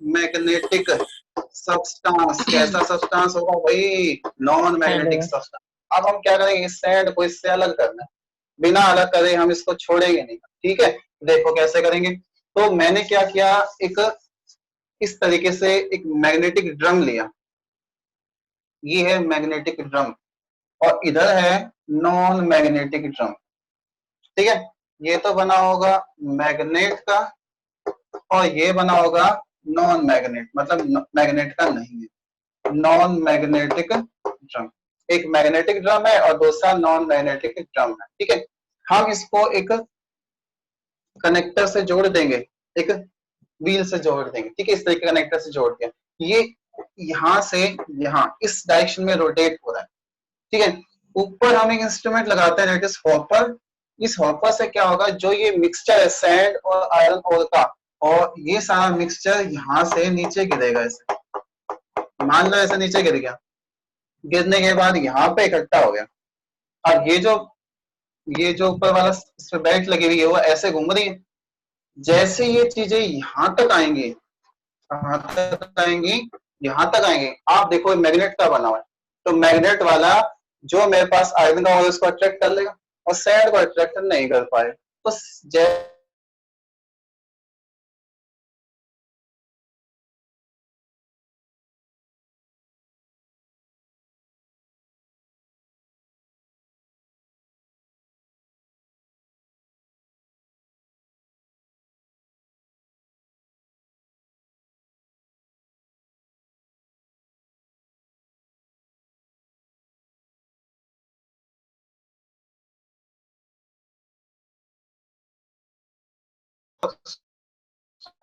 मैग्नेटिक सब्सटेंस। कैसा सब्सटेंस होगा भाई, नॉन सैंड मैग्नेटिक होगा। सब्सटेंस। अब हम क्या करेंगे, इस सैंड को इससे अलग करना है, बिना अलग करे हम इसको छोड़ेंगे नहीं। ठीक है, देखो कैसे करेंगे। तो मैंने क्या किया, एक इस तरीके से एक मैग्नेटिक ड्रम लिया, ये है मैग्नेटिक ड्रम, और इधर है नॉन मैग्नेटिक ड्रम। ठीक है, ये तो बना होगा मैग्नेट का और ये बना होगा नॉन मैग्नेट, मतलब मैग्नेट का नहीं है, नॉन मैग्नेटिक ड्रम। एक मैग्नेटिक ड्रम है और दूसरा नॉन मैग्नेटिक ड्रम है। ठीक है, हम इसको एक कनेक्टर से जोड़ देंगे, एक व्हील से जोड़ देंगे। ठीक है, इस तरीके कनेक्टर से जोड़ के ये यहां से यहाँ इस डायरेक्शन में रोटेट हो रहा है। ठीक है, ऊपर हम एक इंस्ट्रूमेंट लगाते हैं, दैट इज हॉपर। इस हॉपर से क्या होगा, जो ये मिक्सचर है सैंड और आयरन ओर का, और ये सारा मिक्सचर यहाँ से नीचे गिरेगा। ऐसे मान लो ऐसे नीचे गिर गया, गिरने के बाद यहाँ पे इकट्ठा हो गया। अब ये जो ऊपर वाला इस पे बेल्ट लगी हुई है वो ऐसे घूम रही है। जैसे ये चीजें यहाँ तक आएंगी, कहाँ तक आएंगी, यहाँ तक आएंगे। आप देखो मैग्नेट का बना हुआ है, तो मैग्नेट वाला जो मेरे पास आयरन का होगा उसको अट्रैक्ट कर लेगा और सैंड को अट्रैक्ट नहीं कर पाए। तो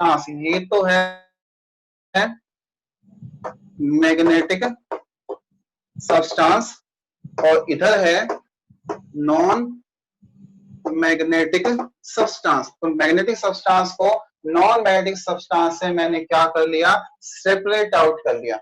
हाँ, ये तो है है मैग्नेटिक सब्सटेंस और इधर है नॉन मैग्नेटिक सब्सटेंस। तो मैग्नेटिक सब्सटेंस को नॉन मैग्नेटिक सब्सटेंस से मैंने क्या कर लिया, सेपरेट आउट कर लिया।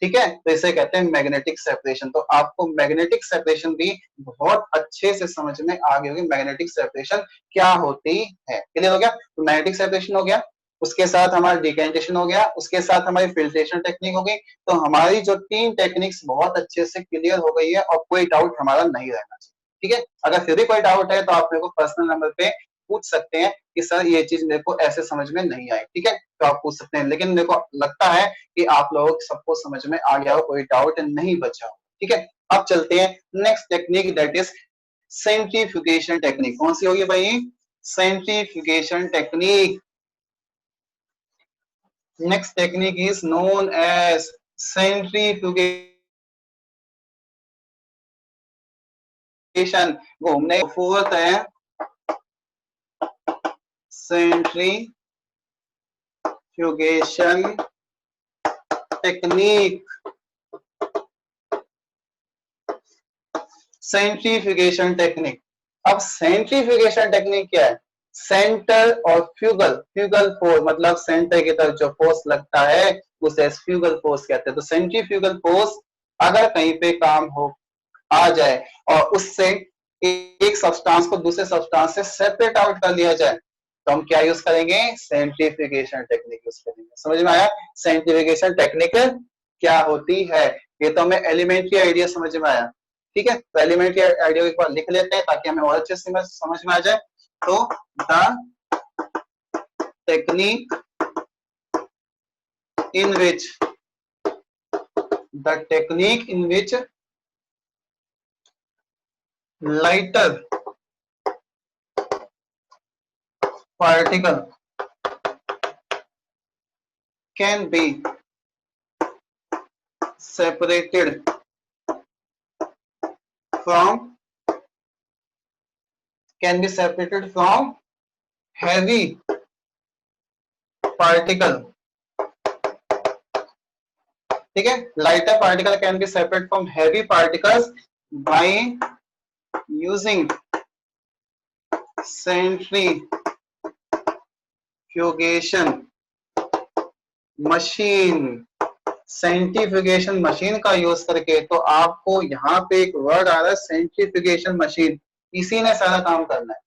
ठीक है, तो इसे कहते हैं मैग्नेटिक सेपरेशन। तो आपको मैग्नेटिक सेपरेशन भी बहुत अच्छे से समझ में आ गई होगी, मैग्नेटिक सेपरेशन क्या होती है। क्लियर हो गया? तो मैग्नेटिक सेपरेशन हो गया, उसके साथ हमारा डिकेंटेशन हो गया, उसके साथ हमारी फिल्ट्रेशन टेक्निक हो गई। तो हमारी जो 3 टेक्निक्स बहुत अच्छे से क्लियर हो गई है और कोई डाउट हमारा नहीं रहना चाहिए। ठीक है, अगर फिर भी कोई डाउट है तो आप मेरे को पर्सनल नंबर पे पूछ सकते हैं कि सर ये चीज मेरे को ऐसे समझ में नहीं आई। ठीक है, तो आप पूछ सकते हैं, लेकिन मेरे को लगता है कि आप लोग सबको समझ में आ गया हो, कोई डाउट नहीं बचा हो। ठीक है, अब चलते हैं next technique, that is centrifugation technique. कौन सी होगी भाई? Centrifugation technique. Next technique is known as centrifugation. घूमने फोर्थ है सेंट्रीफ्यूगेशन टेक्निक। Centrifugation technique. अब सेंट्रीफ्यूगेशन टेक्निक क्या है? सेंटर और फ्यूगल, फ्यूगल फोर्स मतलब सेंटर की तरफ जो फोर्स लगता है उसे फ्यूगल फोर्स कहते हैं। तो सेंट्रीफ्यूगल फोर्स अगर कहीं पे काम हो आ जाए और उससे एक सब्सटेंस को दूसरे सब्सटेंस से सेपरेट आउट कर लिया जाए तो हम क्या यूज करेंगे? सेंट्रीफ्यूगेशन टेक्निक यूज करेंगे। समझ में आया सेंट्रीफ्यूगेशन टेक्निक क्या होती है? ये तो हमें एलिमेंट्री आइडिया समझ में आया। ठीक है, तो एलिमेंट्री आइडिया एक बार लिख लेते हैं ताकि हमें और अच्छे से समझ में आ जाए। तो the technique in which lighter particle can be separated from heavy particle. ठीक है, lighter particle can be separated from heavy particles by using centrifugation machine. Centrifugation machine का यूज करके, तो आपको यहाँ पे एक वर्ड आ रहा है सेंट्रीफ्यूगेशन मशीन, इसी ने सारा काम करना है।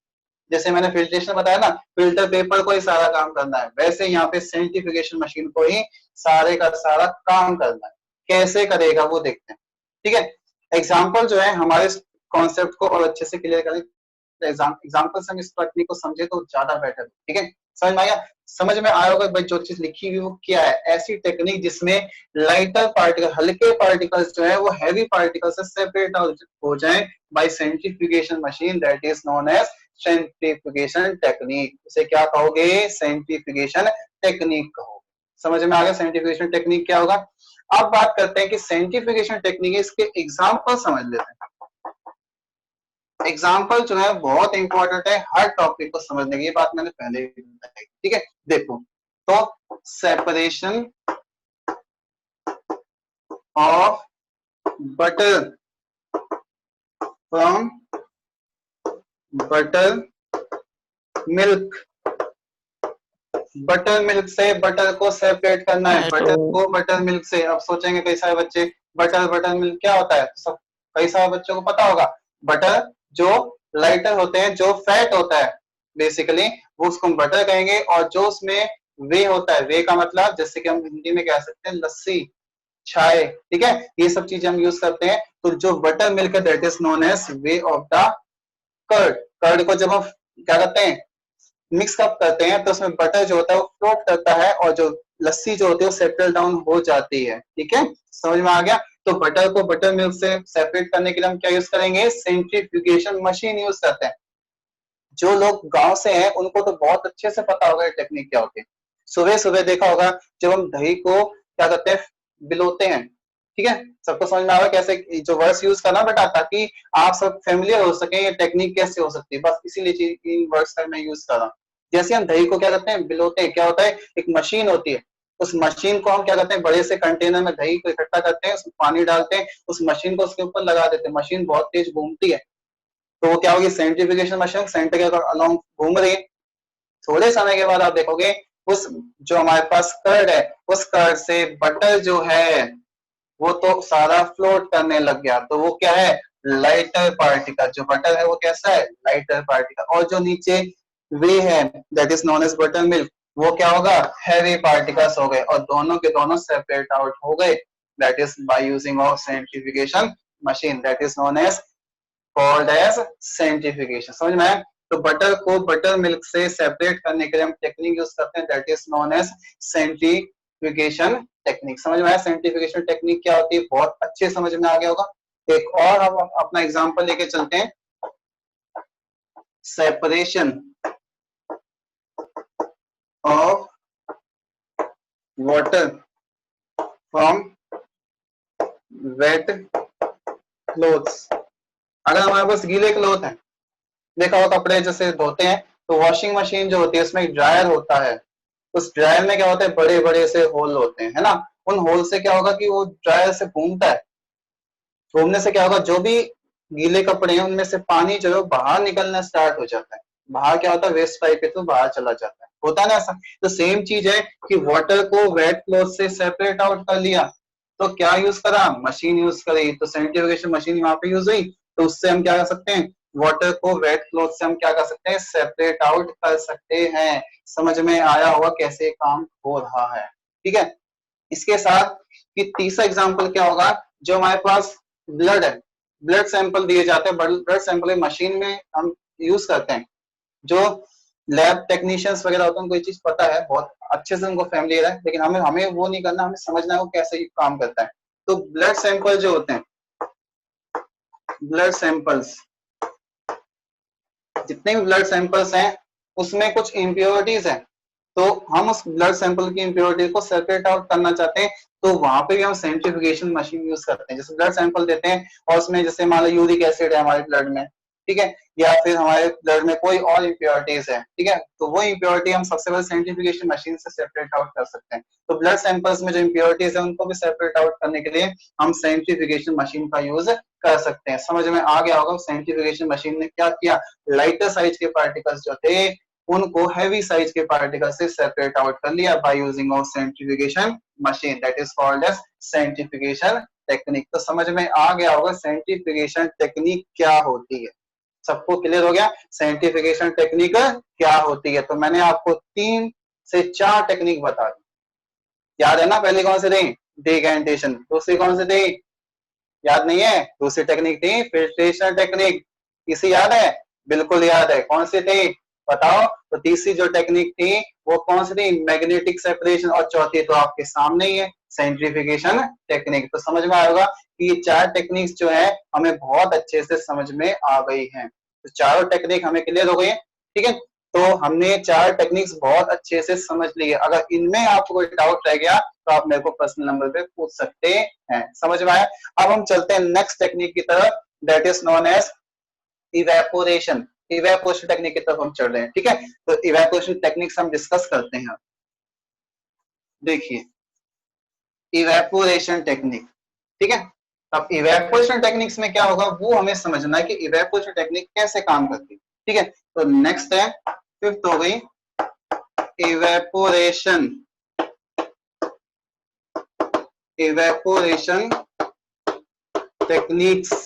जैसे मैंने फिल्ट्रेशन बताया ना, फिल्टर पेपर को ही सारा काम करना है, वैसे यहाँ पे सेंट्रीफ्यूगेशन मशीन को ही सारे का सारा काम करना है। कैसे करेगा वो देखते हैं। ठीक है, एग्जाम्पल जो है हमारे कॉन्सेप्ट को और अच्छे से क्लियर करें, एग्जाम्पल से हम इस टेक्निक को समझे तो ज्यादा बेटर। ठीक है, समझ में आया? समझ में आया होगा भाई जो चीज लिखी हुई वो क्या है। ऐसी टेक्निक जिसमें लाइटर पार्टिकल, हल्के पार्टिकल्स जो है वो हैवी पार्टिकल से सेपरेट हो जाए by centrifugation machine, that is known as centrifugation technique. उसे क्या कहोगे? सेंट्रीफ्यूगेशन टेक्निक कहोगे। समझ में आ गया सेंट्रीफ्यूगेशन टेक्निक क्या होगा? अब बात करते हैं कि सेंट्रीफ्यूगेशन टेक्निक है, इसके एग्जाम्पल समझ लेते हैं। एग्जाम्पल जो है बहुत इंपॉर्टेंट है हर टॉपिक को समझने की, ये बात मैंने पहले ही बताई। ठीक है, देखो तो separation of butter from butter milk. Butter milk से बटर को सेपरेट करना है, बटर को बटर मिल्क से। अब सोचेंगे कई सारे बच्चे बटर मिल्क क्या होता है, सब कई सारे बच्चों को पता होगा। बटर जो लाइटर होते हैं, जो फैट होता है बेसिकली, वो उसको हम बटर कहेंगे। और जो उसमें वे होता है, वे का मतलब जैसे कि हम हिंदी में कह सकते हैं लस्सी, चाय। ठीक है, ये सब चीजें हम यूज करते हैं। तो जो बटर मिल्क है that is known as whey of the curd. Curd को जब हम क्या करते हैं, मिक्स कप करते हैं, तो उसमें बटर जो होता है वो फ्लोट करता है और जो लस्सी जो होती है वो सेटल डाउन हो जाती है। ठीक है, समझ में आ गया? तो बटर को बटर मिल्क से सेपरेट करने के लिए हम क्या यूज करेंगे? सेंट्रीफ्यूगेशन मशीन यूज करते हैं। जो लोग गांव से हैं उनको तो बहुत अच्छे से पता होगा ये टेक्निक क्या होती है। सुबह सुबह देखा होगा जब हम दही को क्या करते हैं, बिलोते हैं। ठीक है, सबको समझ में आ रहा है कैसे जो वर्ड्स यूज करना बेटा, ताकि आप सब फेमिलियर हो सके ये टेक्निक कैसे हो सकती है, बस इसीलिए इन वर्ड्स का मैं यूज कर रहा हूँ। जैसे हम दही को क्या करते हैं, बिलोते हैं, क्या होता है, एक मशीन होती है। उस मशीन को हम क्या करते हैं, बड़े से कंटेनर में दही को इकट्ठा करते हैं, उसमें पानी डालते हैं, उस मशीन को उसके ऊपर लगा देते हैं, मशीन बहुत तेज घूमती है, तो वो क्या होगी, सेंट्रीफ्यूगेशन मशीन सेंटर के अलोंग घूम रही है। थोड़े समय के बाद आप देखोगे उस जो हमारे पास कर्ड है, उस कर्ड से बटर जो है वो तो सारा फ्लोट करने लग गया, तो वो क्या है, लाइटर पार्टिकल। जो बटर है वो कैसा है, लाइटर पार्टिकल। और जो नीचे वे है, that is known as butter milk, वो क्या होगा, हैवी पार्टिकल्स हो गए, और दोनों के दोनों सेपरेट आउट हो गए, that is by using of centrifugation machine, that is known as called as centrifugation. समझ में आया? तो बटर को बटर मिल्क से सेपरेट करने के लिए हम टेक्निक यूज करते हैं, that is known as centrifugation technique. समझ में आया सेंट्रीफ्यूगेशन टेक्निक क्या होती है, बहुत अच्छे समझ में आ गया होगा। एक और हम अपना एग्जांपल लेके चलते हैं, separation of water from wet clothes. अगर हमारे पास गीले क्लोथ है, देखा हो कपड़े जैसे धोते हैं, तो वॉशिंग मशीन जो होती है उसमें एक ड्रायर होता है, उस ड्रायर में क्या होता है, बड़े बड़े से होल होते हैं, है ना। उन होल से क्या होगा कि वो ड्रायर से घूमता है, घूमने से क्या होगा, जो भी गीले कपड़े हैं उनमें से पानी जो है बाहर निकलना स्टार्ट हो जाता है, बाहर क्या होता है, वेस्ट पाइप के थ्रू बाहर चला जाता है, होता है ना ऐसा। तो सेम चीज है कि वाटर को वेट क्लॉथ से सेपरेट आउट कर लिया, तो क्या यूज करा, मशीन यूज करी, तो सेंट्रीफ्यूगेशन मशीन वहां पे यूज हुई, तो उससे हम क्या कर सकते हैं, वाटर को वेट क्लॉथ से हम क्या कर सकते हैं, सेपरेट आउट कर सकते हैं। समझ में आया होगा कैसे काम हो रहा है, ठीक है। इसके साथ कि तीसरा एग्जाम्पल क्या होगा, जो हमारे पास ब्लड है, ब्लड सैंपल दिए जाते हैं, ब्लड सैंपल मशीन में हम यूज करते हैं। जो लैब टेक्नीशियंस वगैरह होते हैं उनको ये चीज पता है, बहुत अच्छे से उनको फैमिलियर है, लेकिन हमें हमें वो नहीं करना, हमें समझना है वो कैसे काम करता है। तो ब्लड सैंपल जो होते हैं, ब्लड सैंपल्स, जितने भी ब्लड सैंपल्स हैं उसमें कुछ इम्प्योरिटीज है, तो हम उस ब्लड सैंपल की इम्प्योरिटी को सेपरेट आउट करना चाहते हैं, तो वहां पे भी हम सेंट्रीफ्यूगेशन मशीन यूज करते हैं। जैसे ब्लड सैंपल देते हैं और उसमें जैसे मान लो यूरिक एसिड है हमारे ब्लड में, ठीक है, या फिर हमारे ब्लड में कोई और इम्प्योरिटीज है, ठीक है, तो वो इम्प्योरिटी हम सबसे पहले सेंट्रीफ्यूगेशन मशीन से सेपरेट आउट कर सकते हैं। तो ब्लड सैंपल्स में जो इम्प्योरिटीज है उनको भी सेपरेट आउट करने के लिए हम सेंट्रीफ्यूगेशन मशीन का यूज कर सकते हैं। समझ में आ गया होगा सेंट्रीफ्यूगेशन मशीन ने क्या किया, लाइटर साइज के पार्टिकल्स जो थे उनको हैवी साइज के पार्टिकल से सेपरेट आउट कर लिया by using of centrifugation machine, that is called as centrifugation technique. तो समझ में आ गया होगा सेंट्रीफ्यूगेशन टेक्निक क्या होती है, सबको क्लियर हो गया सेंट्रीफ्यूगेशन टेक्निक क्या होती है। तो मैंने आपको 3 से 4 टेक्निक बता दी, याद है ना। पहली कौन सी थी, डिकैंटेशन, दूसरी कौन सी थी, याद नहीं है, दूसरी टेक्निक थी फिल्ट्रेशन टेक्निक, इसी याद है, बिल्कुल याद है, कौन सी थी बताओ। तो तीसरी जो टेक्निक थी वो कौन सी थी, मैग्नेटिक सेपरेशन, और चौथी तो आपके सामने ही है, सेंट्रीफ्यूगेशन टेक्निक। तो समझ में आएगा कि ये 4 टेक्निक्स जो है हमें बहुत अच्छे से समझ में आ गई हैं, तो चारों टेक्निक हमें क्लियर हो गई है, ठीक है। तो हमने 4 टेक्निक्स बहुत अच्छे से समझ ली है, अगर इनमें आपको कोई डाउट रह गया तो आप मेरे को पर्सनल नंबर पे पूछ सकते हैं। समझ में आया। अब हम चलते हैं नेक्स्ट टेक्निक की तरफ, that is known as evaporation. Evaporation technique की तरफ हम चल रहे हैं, ठीक है। तो इवेपोरेशन टेक्निक्स हम डिस्कस करते हैं। देखिए इवेपोरेशन टेक्निक, ठीक है। अब इवेपोरेशन टेक्निक्स में क्या होगा वो हमें समझना है कि इवेपोरेशन टेक्निक कैसे काम करती है, ठीक है। तो नेक्स्ट है, फिफ्थ हो गई evaporation, evaporation techniques.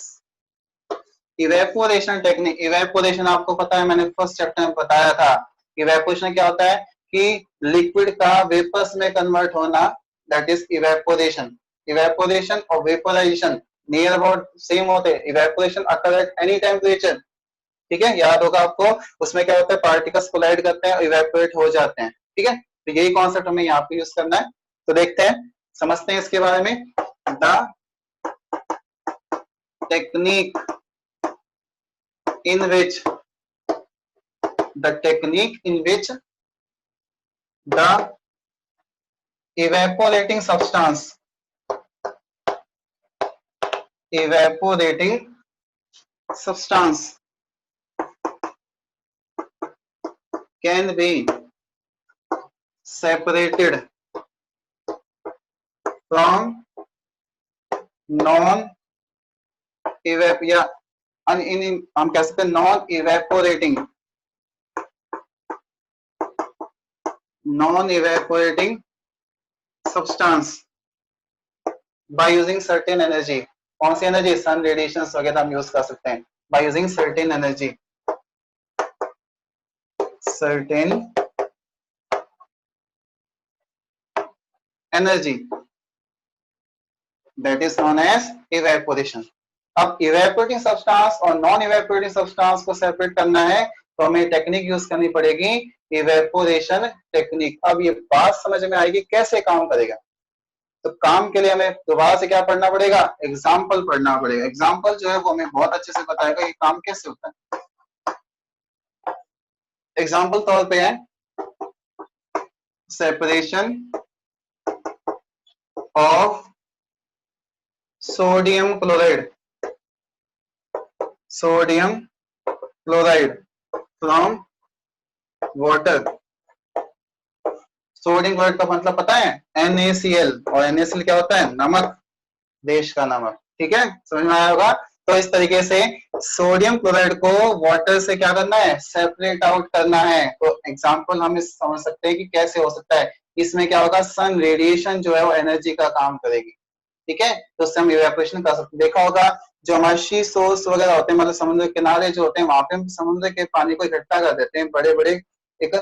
Evaporation technique, evaporation आपको पता है, मैंने फर्स्ट चैप्टर में बताया था। इवेपोरेशन क्या होता है कि लिक्विड का वेपर्स में कन्वर्ट होना, दैट इज इवेपोरेशन। इवेपोरेशन और वेपोराइजेशन नियर अबाउट सेम होते हैं। Evaporation occur at any temperature, ठीक है, याद होगा आपको। उसमें क्या होता है, पार्टिकल्स कोलाइड करते हैं और इवेपोरेट हो जाते हैं, ठीक है। तो यही कॉन्सेप्ट हमें यहाँ पे यूज करना है। तो देखते हैं, समझते हैं इसके बारे में। The technique in which the technique in which the evaporating substance evaporating substance can be separated from non evap या हम कह सकते हैं non evaporating substance by using certain energy. कौन सी एनर्जी? सन रेडिएशन वगैरह हम यूज कर सकते हैं by using certain energy, certain energy that is known as evaporation. अब इवेपोरेटिंग सब्सटेंस और नॉन इवेपोरेटिंग सब्सटेंस को सेपरेट करना है तो हमें टेक्निक यूज करनी पड़ेगी, इवेपोरेशन टेक्निक। अब ये बात समझ में आएगी कैसे काम करेगा। तो काम के लिए हमें दोबारा से क्या पढ़ना पड़ेगा? एग्जाम्पल पढ़ना पड़ेगा। एग्जाम्पल जो है वो हमें बहुत अच्छे से बताएगा ये काम कैसे होता है। एग्जाम्पल तौर पे है separation of sodium chloride from water. Sodium chloride का मतलब पता है? NaCl, और NaCl क्या होता है? नमक, देश का नमक। ठीक है, समझ में आया होगा। तो इस तरीके से सोडियम क्लोराइड को वाटर से क्या करना है? सेपरेट आउट करना है। तो एग्जांपल हम इस समझ सकते हैं कि कैसे हो सकता है। इसमें क्या होगा? सन रेडिएशन जो है वो एनर्जी का काम करेगी। ठीक है, तो उससे हम इवेपोरेशन कर सकते हैं। देखा होगा जो हमारे शी सोर्स वगैरह होते हैं, मतलब समुद्र के किनारे जो होते हैं, वहां पे हम समुद्र के पानी को इकट्ठा कर देते हैं, बड़े बड़े एक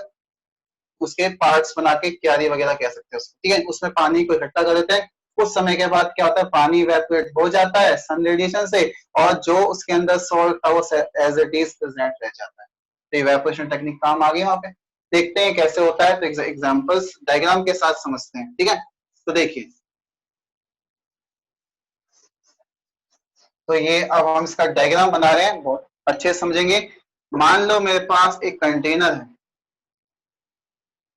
उसके पार्ट्स बना के, क्यारी वगैरह कह सकते हैं उसको। ठीक है, उसमें पानी को इकट्ठा कर देते हैं। कुछ समय के बाद क्या होता है? पानी इवेपोरेट हो जाता है सन रेडिएशन से, और जो उसके अंदर सॉल्ट था वो एज इट इज प्रेजेंट रह जाता है। तो इवेपोरेशन टेक्निक काम आ गई वहां पे। देखते हैं कैसे होता है। तो एग्जांपल्स डायग्राम के साथ समझते हैं। ठीक है, तो देखिए, तो ये अब हम इसका डायग्राम बना रहे हैं, बहुत अच्छे से समझेंगे। मान लो मेरे पास एक कंटेनर है।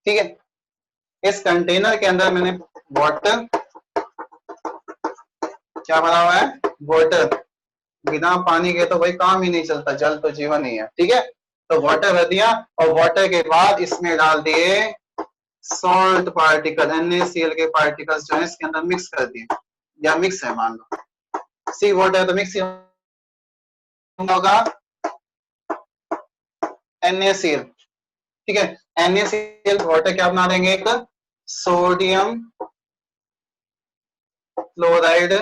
ठीक है, इस कंटेनर के अंदर मैंने वाटर क्या भरा हुआ है? वाटर। बिना पानी के तो भाई काम ही नहीं चलता, जल तो जीवन ही है। ठीक है, तो वाटर भर दिया, और वाटर के बाद इसमें डाल दिए सॉल्ट पार्टिकल, NaCl के पार्टिकल्स जो है इसके अंदर मिक्स कर दिए, या मिक्स है मान लो, सी वाटर तो मिक्स होगा NaCl। ठीक है, NaCl वाटर क्या बना देंगे? एक सोडियम क्लोराइड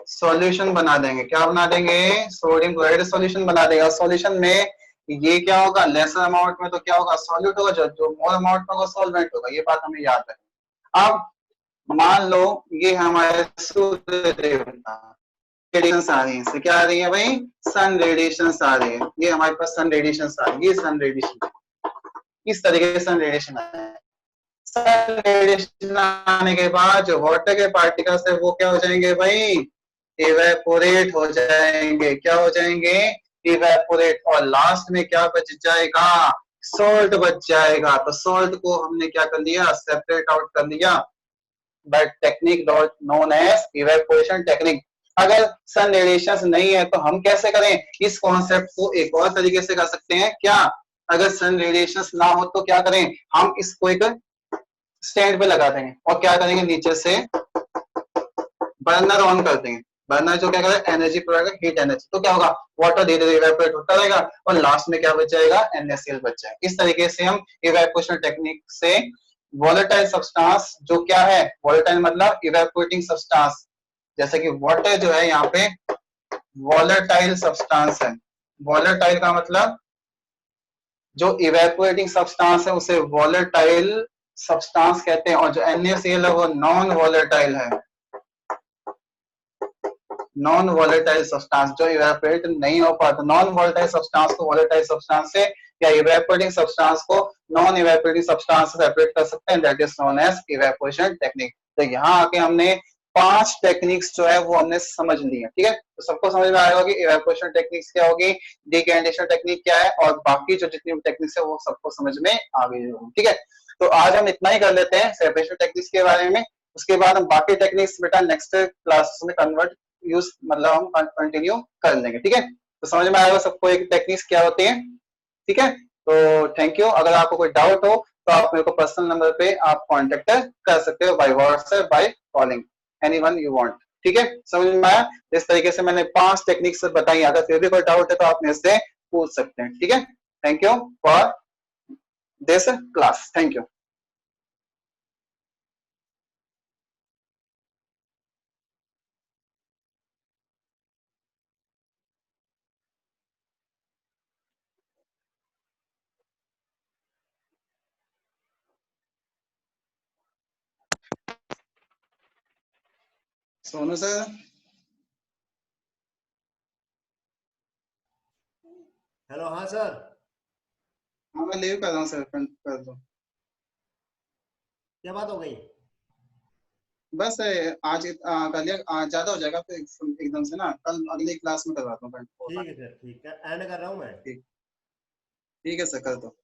सॉल्यूशन बना देंगे। क्या बना देंगे? सोडियम क्लोराइड सॉल्यूशन बना देगा। सॉल्यूशन में ये क्या होगा? लेसर अमाउंट में तो क्या होगा? सॉल्यूट होगा, जो मोर अमाउंट में होगा सॉल्वेंट होगा। ये बात हमें याद रखनी। अब मान लो ये हमारे सूर्य देवता रेडिएशन आ रही है, इससे क्या आ रही है भाई? सन रेडिएशन आ रही है। ये हमारे पास सन रेडिएशन आ रही है, ये सन रेडिएशन, इस तरीके से सन रेडिएशन आ रहा है। सन रेडिएशन आने के बाद जो वाटर के पार्टिकल्स है वो क्या हो जाएंगे भाई? इवेपोरेट हो जाएंगे। क्या हो जाएंगे? इवेपोरेट। और लास्ट में क्या बच जाएगा? सॉल्ट बच जाएगा। तो सॉल्ट को हमने क्या कर लिया? सेपरेट आउट कर लिया by technique known as evaporation technique. अगर सन रेडिएशन नहीं है तो हम कैसे करें? इस कॉन्सेप्ट को एक और तरीके से कर सकते हैं। क्या? अगर सन रेडिएशन ना हो तो क्या करें? हम इसको एक स्टैंड पे लगा देंगे, और क्या करेंगे? नीचे से बर्नर ऑन कर देंगे। बर्नर जो क्या करेगा? एनर्जी प्रोवाइड करेगा, हीट एनर्जी। तो क्या होगा? वाटर धीरे धीरे इवेपोरेट होता रहेगा, और लास्ट में क्या बच जाएगा? NaCl बच जाएगा। इस तरीके से हम इवेपोरेशन टेक्निक से वोलेटाइल सब्सटेंस, जो क्या है वोलेटाइल मतलब इवेपोरेटिंग सब्सटेंस, जैसे कि वाटर जो है यहाँ पे वोलेटाइल सब्सटेंस है। वोलेटाइल का मतलब जो इवेपोरेटिंग सब्सटेंस है उसे वोलेटाइल सब्सटेंस कहते हैं, और जो NaCl है वो नॉन वोलेटाइल है। नॉन वोलेटाइल सब्सटेंस जो इवेपोरेट नहीं हो पाता। नॉन वोलेटाइल सब्सटेंस को वोलेटाइल सब्सटेंस से, या इवेपोरेटिंग सब्सटेंस को नॉन इवेपोरेटिंग सब्सटेंस से सेपरेट कर सकते हैं। That is known as evaporation technique. तो यहाँ आके हमने 5 टेक्निक्स जो है वो हमने समझ ली है। ठीक है, तो सबको समझ में आएगा कि इवेपोरेशन टेक्निक्स क्या होगी, डिकैंडेशन टेक्निक क्या है, और बाकी जो जितनी भी टेक्निक्स है वो सबको समझ में आ गई होगी। ठीक है, तो आज हम इतना ही कर लेते हैं सेपरेशन टेक्निक्स के बारे में। उसके बाद हम बाकी टेक्निक्स बेटा नेक्स्ट क्लास में कन्वर्ट यूज मतलब हम कंटिन्यू कर लेंगे। ठीक है, तो समझ में आएगा सबको एक टेक्निक्स क्या होती है। ठीक है, तो थैंक यू। अगर आपको कोई डाउट हो तो आप मेरे को पर्सनल नंबर पे आप कांटेक्ट कर सकते हो, by WhatsApp, by calling, anyone you want. ठीक है, समझ में आया? इस तरीके से मैंने 5 टेक्निक्स बताई, अगर फिर भी कोई डाउट है तो आप मेरे से पूछ सकते हैं। ठीक है, thank you for this class, thank you. Sonu sir. Hello, हाँ सर। हाँ मैं लीव कर रहा हूँ सर, कर दो। क्या बात हो गई? बस आज कर लिया, ज्यादा हो जाएगा फिर एकदम से ना, कल अगली क्लास में करवाता हूँ। ठीक है सर, ठीक है, एंड कर रहा हूँ मैं। ठीक, ठीक है सर, कर दो।